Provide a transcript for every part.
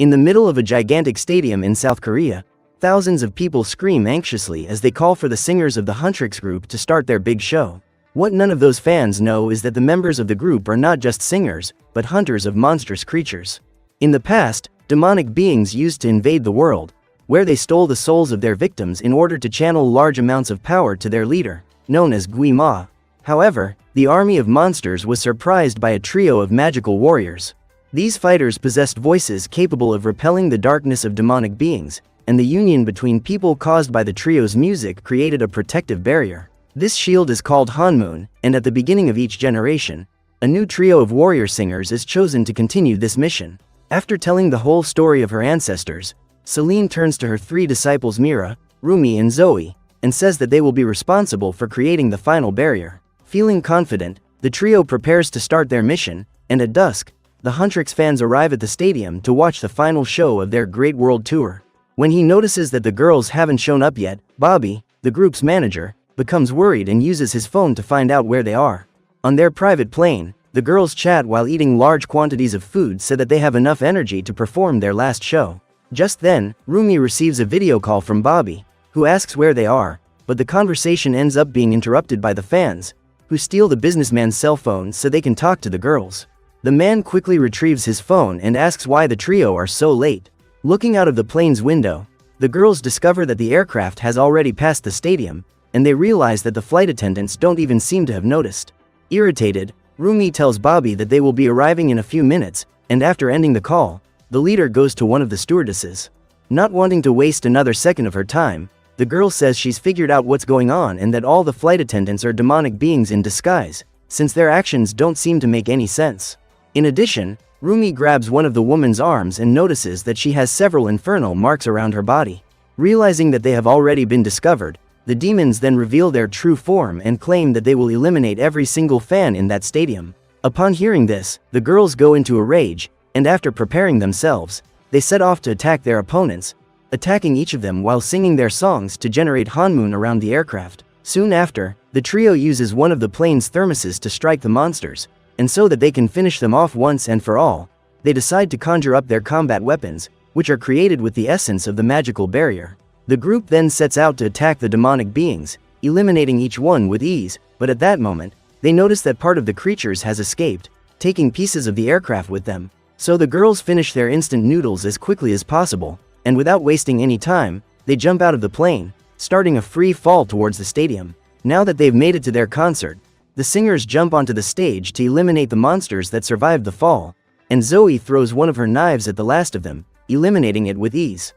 In the middle of a gigantic stadium in South Korea, thousands of people scream anxiously as they call for the singers of the Huntrix group to start their big show. What none of those fans know is that the members of the group are not just singers, but hunters of monstrous creatures. In the past, demonic beings used to invade the world, where they stole the souls of their victims in order to channel large amounts of power to their leader, known as Gui Ma. However, the army of monsters was surprised by a trio of magical warriors. These fighters possessed voices capable of repelling the darkness of demonic beings, and the union between people caused by the trio's music created a protective barrier. This shield is called Hanmoon, and at the beginning of each generation, a new trio of warrior singers is chosen to continue this mission. After telling the whole story of her ancestors, Celine turns to her three disciples Mira, Rumi and Zoe, and says that they will be responsible for creating the final barrier. Feeling confident, the trio prepares to start their mission, and at dusk, the Huntrix fans arrive at the stadium to watch the final show of their great world tour. When he notices that the girls haven't shown up yet, Bobby, the group's manager, becomes worried and uses his phone to find out where they are. On their private plane, the girls chat while eating large quantities of food so that they have enough energy to perform their last show. Just then, Rumi receives a video call from Bobby, who asks where they are, but the conversation ends up being interrupted by the fans, who steal the businessman's cell phone so they can talk to the girls. The man quickly retrieves his phone and asks why the trio are so late. Looking out of the plane's window, the girls discover that the aircraft has already passed the stadium, and they realize that the flight attendants don't even seem to have noticed. Irritated, Rumi tells Bobby that they will be arriving in a few minutes, and after ending the call, the leader goes to one of the stewardesses. Not wanting to waste another second of her time, the girl says she's figured out what's going on and that all the flight attendants are demonic beings in disguise, since their actions don't seem to make any sense. In addition, Rumi grabs one of the woman's arms and notices that she has several infernal marks around her body. Realizing that they have already been discovered, the demons then reveal their true form and claim that they will eliminate every single fan in that stadium. Upon hearing this, the girls go into a rage, and after preparing themselves, they set off to attack their opponents, attacking each of them while singing their songs to generate Hanmoon around the aircraft. Soon after, the trio uses one of the plane's thermoses to strike the monsters, and so that they can finish them off once and for all, they decide to conjure up their combat weapons, which are created with the essence of the magical barrier. The group then sets out to attack the demonic beings, eliminating each one with ease, but at that moment, they notice that part of the creatures has escaped, taking pieces of the aircraft with them. So the girls finish their instant noodles as quickly as possible, and without wasting any time, they jump out of the plane, starting a free fall towards the stadium. Now that they've made it to their concert, the singers jump onto the stage to eliminate the monsters that survived the fall, and Zoe throws one of her knives at the last of them, eliminating it with ease.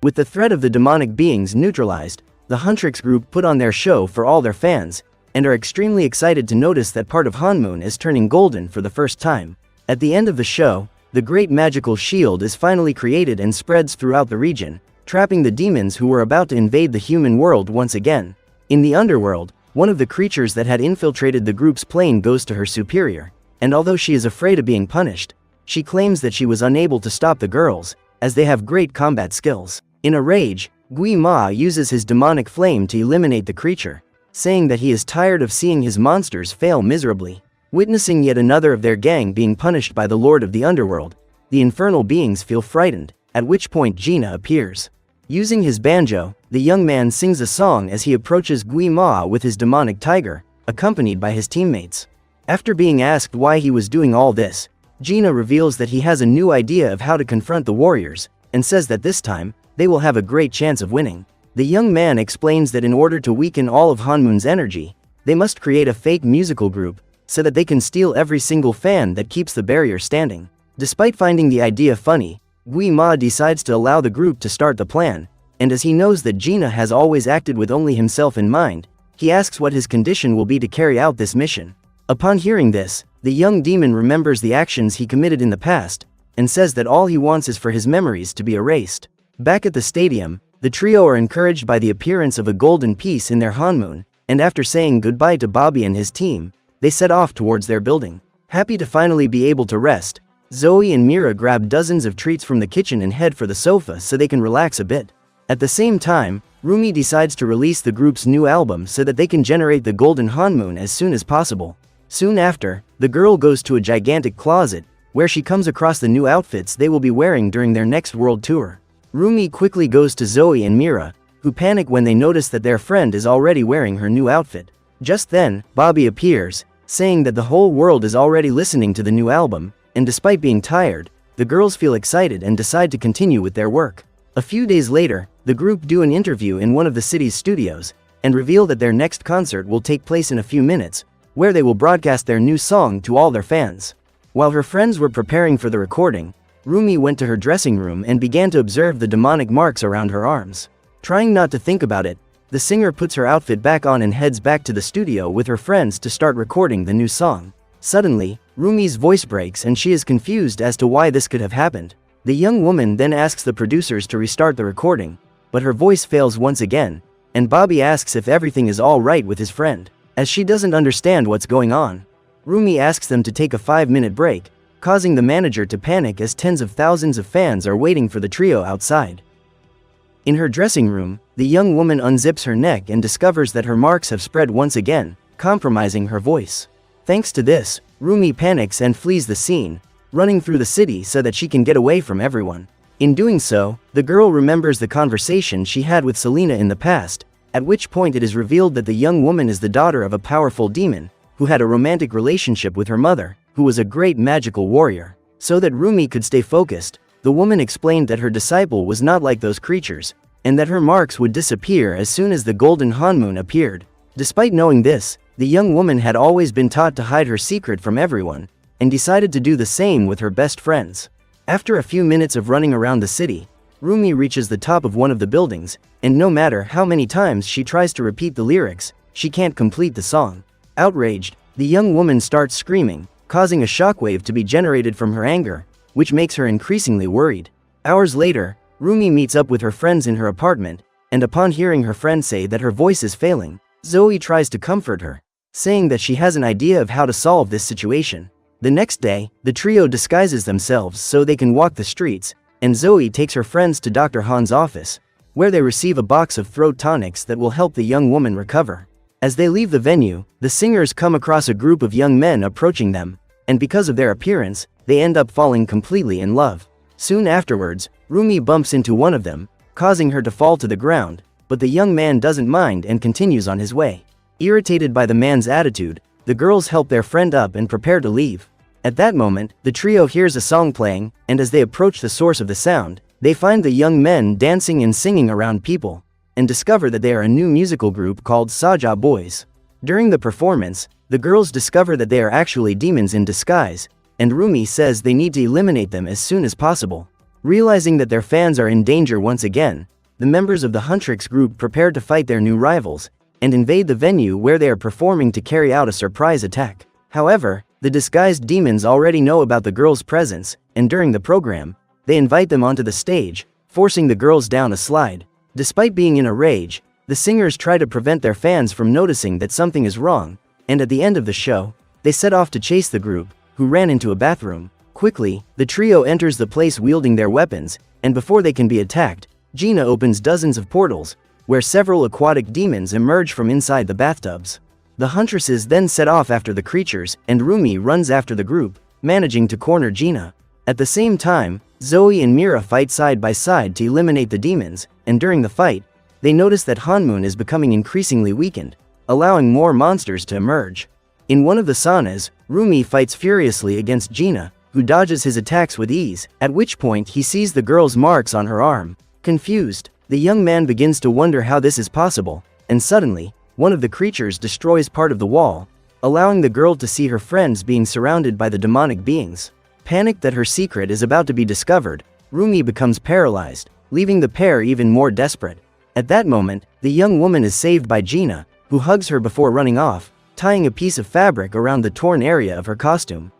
With the threat of the demonic beings neutralized, the Huntrix group put on their show for all their fans, and are extremely excited to notice that part of Hanmoon is turning golden for the first time. At the end of the show, the great magical shield is finally created and spreads throughout the region, trapping the demons who were about to invade the human world once again. In the underworld, one of the creatures that had infiltrated the group's plane goes to her superior, and although she is afraid of being punished, she claims that she was unable to stop the girls, as they have great combat skills. In a rage, Gui Ma uses his demonic flame to eliminate the creature, saying that he is tired of seeing his monsters fail miserably. Witnessing yet another of their gang being punished by the Lord of the Underworld, the infernal beings feel frightened, at which point Gina appears. Using his banjo, the young man sings a song as he approaches Gui Ma with his demonic tiger, accompanied by his teammates. After being asked why he was doing all this, Gina reveals that he has a new idea of how to confront the warriors, and says that this time, they will have a great chance of winning. The young man explains that in order to weaken all of Hanmoon's energy, they must create a fake musical group, so that they can steal every single fan that keeps the barrier standing. Despite finding the idea funny, Gui Ma decides to allow the group to start the plan, and as he knows that Gina has always acted with only himself in mind, he asks what his condition will be to carry out this mission. Upon hearing this, the young demon remembers the actions he committed in the past, and says that all he wants is for his memories to be erased. Back at the stadium, the trio are encouraged by the appearance of a golden piece in their Hanmoon, and after saying goodbye to Bobby and his team, they set off towards their building. Happy to finally be able to rest, Zoe and Mira grab dozens of treats from the kitchen and head for the sofa so they can relax a bit. At the same time, Rumi decides to release the group's new album so that they can generate the golden Hanmoon as soon as possible. Soon after, the girl goes to a gigantic closet, where she comes across the new outfits they will be wearing during their next world tour. Rumi quickly goes to Zoe and Mira, who panic when they notice that their friend is already wearing her new outfit. Just then, Bobby appears, saying that the whole world is already listening to the new album, and despite being tired, the girls feel excited and decide to continue with their work. A few days later, the group do an interview in one of the city's studios, and reveal that their next concert will take place in a few minutes, where they will broadcast their new song to all their fans. While her friends were preparing for the recording, Rumi went to her dressing room and began to observe the demonic marks around her arms. Trying not to think about it, the singer puts her outfit back on and heads back to the studio with her friends to start recording the new song. Suddenly, Rumi's voice breaks and she is confused as to why this could have happened. The young woman then asks the producers to restart the recording, but her voice fails once again, and Bobby asks if everything is all right with his friend, as she doesn't understand what's going on. Rumi asks them to take a 5-minute break, causing the manager to panic as tens of thousands of fans are waiting for the trio outside. In her dressing room, the young woman unzips her neck and discovers that her marks have spread once again, compromising her voice. Thanks to this, Rumi panics and flees the scene, running through the city so that she can get away from everyone. In doing so, the girl remembers the conversation she had with Selena in the past, at which point it is revealed that the young woman is the daughter of a powerful demon, who had a romantic relationship with her mother, who was a great magical warrior. So that Rumi could stay focused, the woman explained that her disciple was not like those creatures, and that her marks would disappear as soon as the golden Hanmoon appeared. Despite knowing this, the young woman had always been taught to hide her secret from everyone, and decided to do the same with her best friends. After a few minutes of running around the city, Rumi reaches the top of one of the buildings, and no matter how many times she tries to repeat the lyrics, she can't complete the song. Outraged, the young woman starts screaming, causing a shockwave to be generated from her anger, which makes her increasingly worried. Hours later, Rumi meets up with her friends in her apartment, and upon hearing her friend say that her voice is failing, Zoe tries to comfort her, saying that she has an idea of how to solve this situation. The next day, the trio disguises themselves so they can walk the streets, and Zoe takes her friends to Dr. Han's office, where they receive a box of throat tonics that will help the young woman recover. As they leave the venue, the singers come across a group of young men approaching them, and because of their appearance, they end up falling completely in love. Soon afterwards, Rumi bumps into one of them, causing her to fall to the ground, but the young man doesn't mind and continues on his way. Irritated by the man's attitude, the girls help their friend up and prepare to leave. At that moment, the trio hears a song playing, and as they approach the source of the sound, they find the young men dancing and singing around people, and discover that they are a new musical group called Saja Boys. During the performance, the girls discover that they are actually demons in disguise, and Rumi says they need to eliminate them as soon as possible. Realizing that their fans are in danger once again, the members of the Huntrix group prepare to fight their new rivals, and invade the venue where they are performing to carry out a surprise attack. However, the disguised demons already know about the girls' presence, and during the program, they invite them onto the stage, forcing the girls down a slide. Despite being in a rage, the singers try to prevent their fans from noticing that something is wrong, and at the end of the show, they set off to chase the group, who ran into a bathroom. Quickly, the trio enters the place wielding their weapons, and before they can be attacked, Gina opens dozens of portals, where several aquatic demons emerge from inside the bathtubs. The huntresses then set off after the creatures, and Rumi runs after the group, managing to corner Gina. At the same time, Zoe and Mira fight side by side to eliminate the demons, and during the fight, they notice that Hanmoon is becoming increasingly weakened, allowing more monsters to emerge. In one of the saunas, Rumi fights furiously against Gina, who dodges his attacks with ease, at which point he sees the girl's marks on her arm. Confused, the young man begins to wonder how this is possible, and suddenly, one of the creatures destroys part of the wall, allowing the girl to see her friends being surrounded by the demonic beings. Panicked that her secret is about to be discovered, Rumi becomes paralyzed, leaving the pair even more desperate. At that moment, the young woman is saved by Gina, who hugs her before running off, tying a piece of fabric around the torn area of her costume.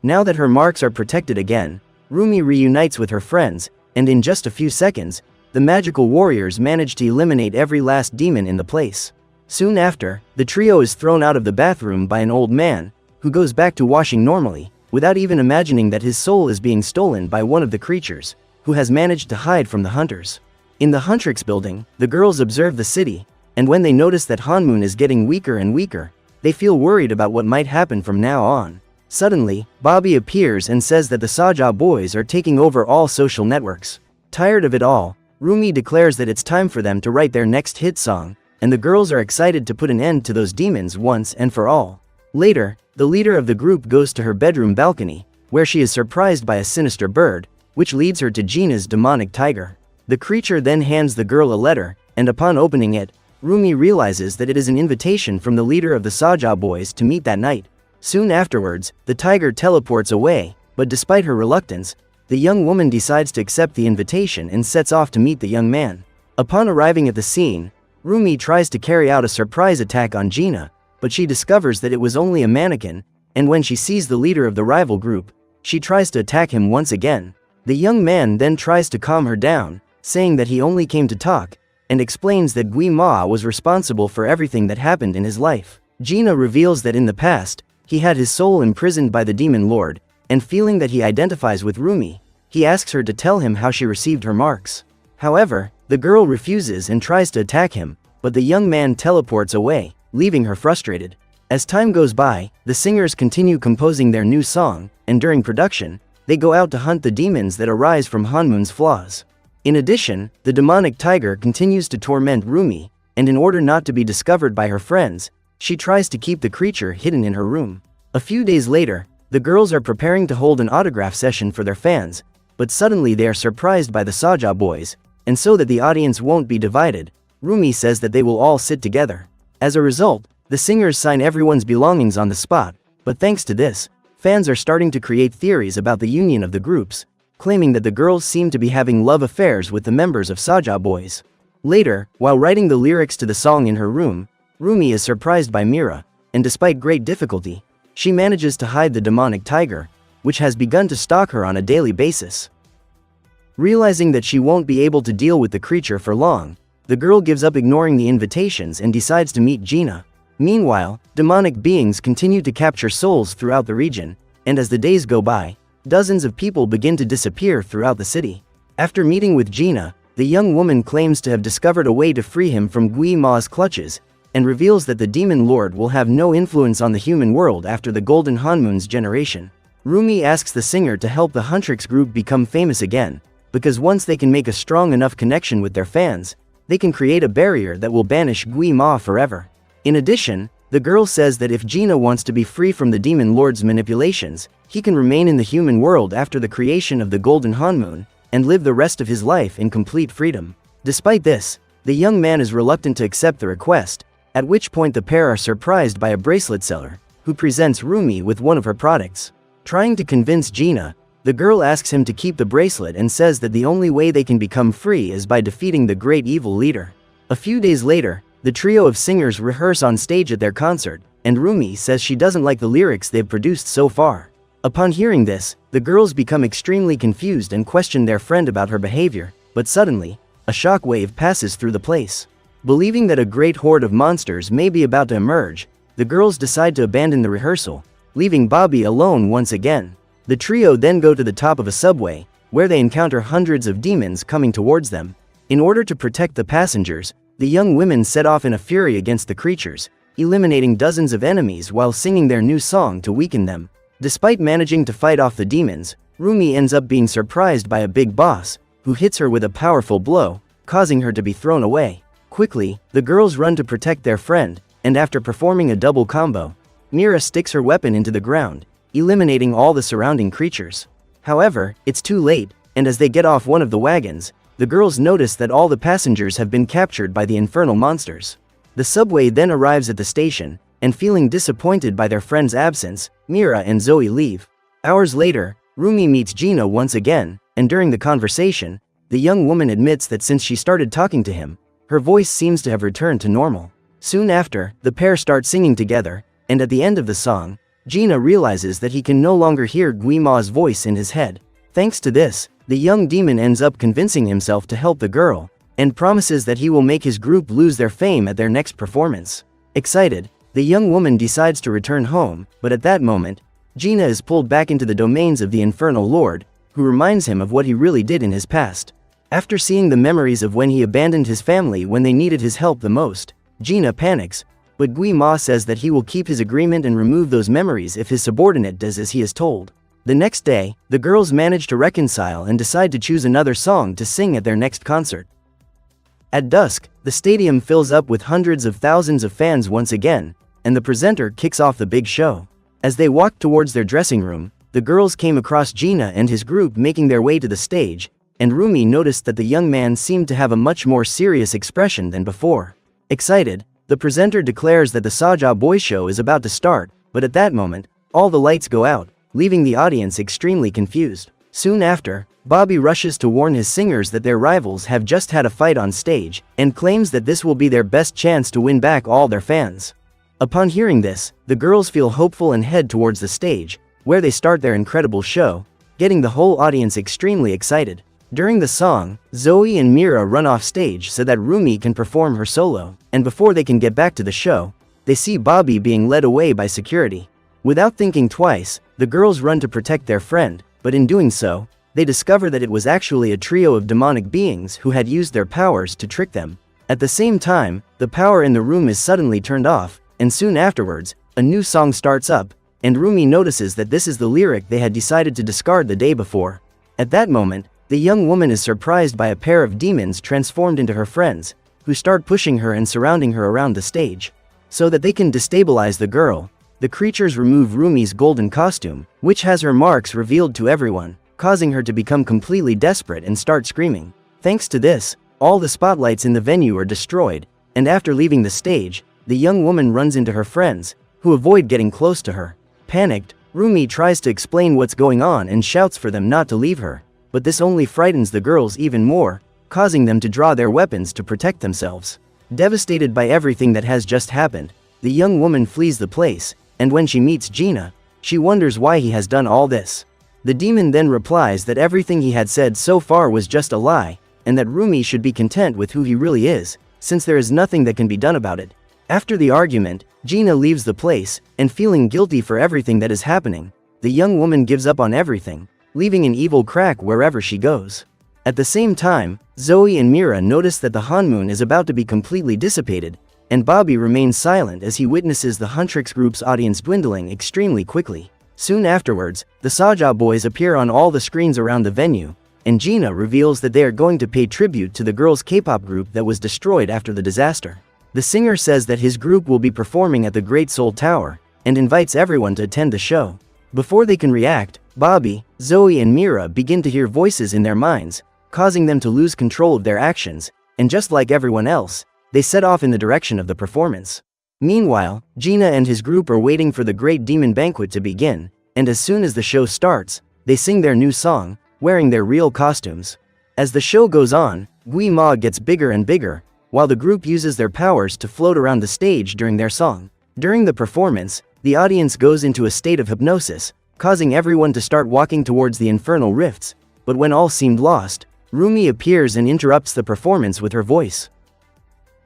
Now that her marks are protected again, Rumi reunites with her friends, and in just a few seconds, the magical warriors manage to eliminate every last demon in the place. Soon after, the trio is thrown out of the bathroom by an old man, who goes back to washing normally, without even imagining that his soul is being stolen by one of the creatures, who has managed to hide from the hunters. In the Huntrix building, the girls observe the city, and when they notice that Hanmoon is getting weaker and weaker, they feel worried about what might happen from now on. Suddenly, Bobby appears and says that the Saja boys are taking over all social networks. Tired of it all, Rumi declares that it's time for them to write their next hit song, and the girls are excited to put an end to those demons once and for all. Later, the leader of the group goes to her bedroom balcony, where she is surprised by a sinister bird, which leads her to Gina's demonic tiger. The creature then hands the girl a letter, and upon opening it, Rumi realizes that it is an invitation from the leader of the Saja boys to meet that night. Soon afterwards, the tiger teleports away, but despite her reluctance, the young woman decides to accept the invitation and sets off to meet the young man. Upon arriving at the scene, Rumi tries to carry out a surprise attack on Gina, but she discovers that it was only a mannequin, and when she sees the leader of the rival group, she tries to attack him once again. The young man then tries to calm her down, saying that he only came to talk, and explains that Gui Ma was responsible for everything that happened in his life. Gina reveals that in the past, he had his soul imprisoned by the demon lord, and feeling that he identifies with Rumi, he asks her to tell him how she received her marks. However, the girl refuses and tries to attack him, but the young man teleports away, leaving her frustrated. As time goes by, the singers continue composing their new song, and during production, they go out to hunt the demons that arise from Hanmun's flaws. In addition, the demonic tiger continues to torment Rumi, and in order not to be discovered by her friends, she tries to keep the creature hidden in her room. A few days later, the girls are preparing to hold an autograph session for their fans, but suddenly they are surprised by the Saja boys, and so that the audience won't be divided, Rumi says that they will all sit together. As a result, the singers sign everyone's belongings on the spot, but thanks to this, fans are starting to create theories about the union of the groups, claiming that the girls seem to be having love affairs with the members of Saja boys. Later, while writing the lyrics to the song in her room, Rumi is surprised by Mira, and despite great difficulty, she manages to hide the demonic tiger, which has begun to stalk her on a daily basis. Realizing that she won't be able to deal with the creature for long, the girl gives up ignoring the invitations and decides to meet Gina. Meanwhile, demonic beings continue to capture souls throughout the region, and as the days go by, dozens of people begin to disappear throughout the city. After meeting with Gina, the young woman claims to have discovered a way to free him from Gui Ma's clutches, and reveals that the demon lord will have no influence on the human world after the Golden Hanmun's generation. Rumi asks the singer to help the Huntrix group become famous again, because once they can make a strong enough connection with their fans, they can create a barrier that will banish Gui Ma forever. In addition, the girl says that if Gina wants to be free from the demon lord's manipulations, he can remain in the human world after the creation of the Golden Hanmun, and live the rest of his life in complete freedom. Despite this, the young man is reluctant to accept the request, at which point the pair are surprised by a bracelet seller, who presents Rumi with one of her products. Trying to convince Gina, the girl asks him to keep the bracelet and says that the only way they can become free is by defeating the great evil leader. A few days later, the trio of singers rehearse on stage at their concert, and Rumi says she doesn't like the lyrics they've produced so far. Upon hearing this, the girls become extremely confused and question their friend about her behavior, but suddenly, a shock wave passes through the place. Believing that a great horde of monsters may be about to emerge, the girls decide to abandon the rehearsal, leaving Bobby alone once again. The trio then go to the top of a subway, where they encounter hundreds of demons coming towards them. In order to protect the passengers, the young women set off in a fury against the creatures, eliminating dozens of enemies while singing their new song to weaken them. Despite managing to fight off the demons, Rumi ends up being surprised by a big boss, who hits her with a powerful blow, causing her to be thrown away. Quickly, the girls run to protect their friend, and after performing a double combo, Mira sticks her weapon into the ground, eliminating all the surrounding creatures. However, it's too late, and as they get off one of the wagons, the girls notice that all the passengers have been captured by the infernal monsters. The subway then arrives at the station, and feeling disappointed by their friend's absence, Mira and Zoe leave. Hours later, Rumi meets Gina once again, and during the conversation, the young woman admits that since she started talking to him, her voice seems to have returned to normal. Soon after, the pair start singing together, and at the end of the song, Gina realizes that he can no longer hear Gui Ma's voice in his head. Thanks to this, the young demon ends up convincing himself to help the girl, and promises that he will make his group lose their fame at their next performance. Excited, the young woman decides to return home, but at that moment, Gina is pulled back into the domains of the Infernal Lord, who reminds him of what he really did in his past. After seeing the memories of when he abandoned his family when they needed his help the most, Gina panics, but Gui Ma says that he will keep his agreement and remove those memories if his subordinate does as he is told. The next day, the girls manage to reconcile and decide to choose another song to sing at their next concert. At dusk, the stadium fills up with hundreds of thousands of fans once again, and the presenter kicks off the big show. As they walked towards their dressing room, the girls came across Gina and his group making their way to the stage, and Rumi noticed that the young man seemed to have a much more serious expression than before. Excited, the presenter declares that the Saja Boy show is about to start, but at that moment, all the lights go out, leaving the audience extremely confused. Soon after, Bobby rushes to warn his singers that their rivals have just had a fight on stage, and claims that this will be their best chance to win back all their fans. Upon hearing this, the girls feel hopeful and head towards the stage, where they start their incredible show, getting the whole audience extremely excited. During the song, Zoe and Mira run off stage so that Rumi can perform her solo, and before they can get back to the show, they see Bobby being led away by security. Without thinking twice, the girls run to protect their friend, but in doing so, they discover that it was actually a trio of demonic beings who had used their powers to trick them. At the same time, the power in the room is suddenly turned off, and soon afterwards, a new song starts up, and Rumi notices that this is the lyric they had decided to discard the day before. At that moment, the young woman is surprised by a pair of demons transformed into her friends, who start pushing her and surrounding her around the stage. So that they can destabilize the girl, the creatures remove Rumi's golden costume, which has her marks revealed to everyone, causing her to become completely desperate and start screaming. Thanks to this, all the spotlights in the venue are destroyed, and after leaving the stage, the young woman runs into her friends, who avoid getting close to her. Panicked, Rumi tries to explain what's going on and shouts for them not to leave her, but this only frightens the girls even more, causing them to draw their weapons to protect themselves. Devastated by everything that has just happened, the young woman flees the place, and when she meets Gina, she wonders why he has done all this. The demon then replies that everything he had said so far was just a lie, and that Rumi should be content with who he really is, since there is nothing that can be done about it. After the argument, Gina leaves the place, and feeling guilty for everything that is happening, the young woman gives up on everything, leaving an evil crack wherever she goes. At the same time, Zoe and Mira notice that the honeymoon is about to be completely dissipated, and Bobby remains silent as he witnesses the Huntrix group's audience dwindling extremely quickly. Soon afterwards, the Saja boys appear on all the screens around the venue, and Gina reveals that they are going to pay tribute to the girls' K-pop group that was destroyed after the disaster. The singer says that his group will be performing at the Great Seoul Tower, and invites everyone to attend the show. Before they can react, Bobby, Zoe and Mira begin to hear voices in their minds, causing them to lose control of their actions, and just like everyone else, they set off in the direction of the performance. Meanwhile, Gina and his group are waiting for the Great Demon Banquet to begin, and as soon as the show starts, they sing their new song, wearing their real costumes. As the show goes on, Gui Ma gets bigger and bigger, while the group uses their powers to float around the stage during their song. During the performance, the audience goes into a state of hypnosis, causing everyone to start walking towards the infernal rifts, but when all seemed lost, Rumi appears and interrupts the performance with her voice.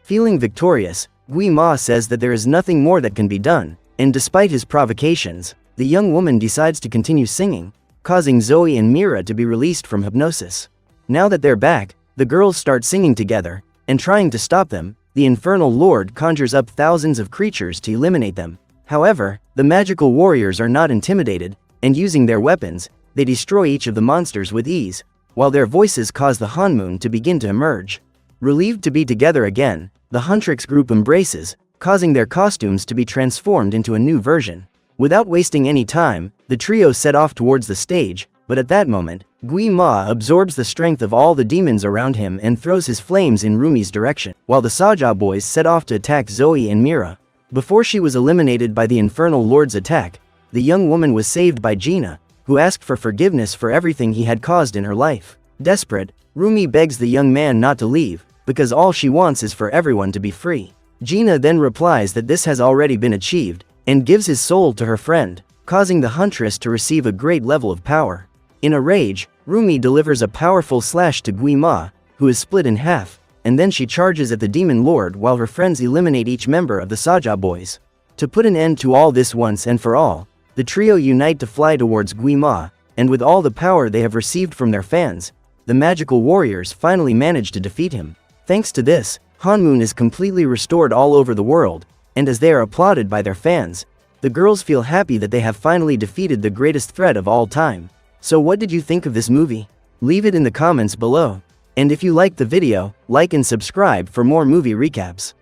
Feeling victorious, Gui Ma says that there is nothing more that can be done, and despite his provocations, the young woman decides to continue singing, causing Zoe and Mira to be released from hypnosis. Now that they're back, the girls start singing together, and trying to stop them, the infernal lord conjures up thousands of creatures to eliminate them. However, the magical warriors are not intimidated, and using their weapons, they destroy each of the monsters with ease, while their voices cause the honeymoon to begin to emerge. Relieved to be together again, the Huntrix group embraces, causing their costumes to be transformed into a new version. Without wasting any time, the trio set off towards the stage, but at that moment, Gui Ma absorbs the strength of all the demons around him and throws his flames in Rumi's direction, while the Saja boys set off to attack Zoe and Mira. Before she was eliminated by the Infernal Lord's attack, the young woman was saved by Gina, who asked for forgiveness for everything he had caused in her life. Desperate, Rumi begs the young man not to leave, because all she wants is for everyone to be free. Gina then replies that this has already been achieved, and gives his soul to her friend, causing the Huntress to receive a great level of power. In a rage, Rumi delivers a powerful slash to Gui Ma, who is split in half, and then she charges at the Demon Lord while her friends eliminate each member of the Saja boys. To put an end to all this once and for all, the trio unite to fly towards Gui Ma, and with all the power they have received from their fans, the magical warriors finally manage to defeat him. Thanks to this, Hanmoon is completely restored all over the world, and as they are applauded by their fans, the girls feel happy that they have finally defeated the greatest threat of all time. So what did you think of this movie? Leave it in the comments below. And if you liked the video, like and subscribe for more movie recaps.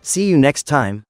See you next time.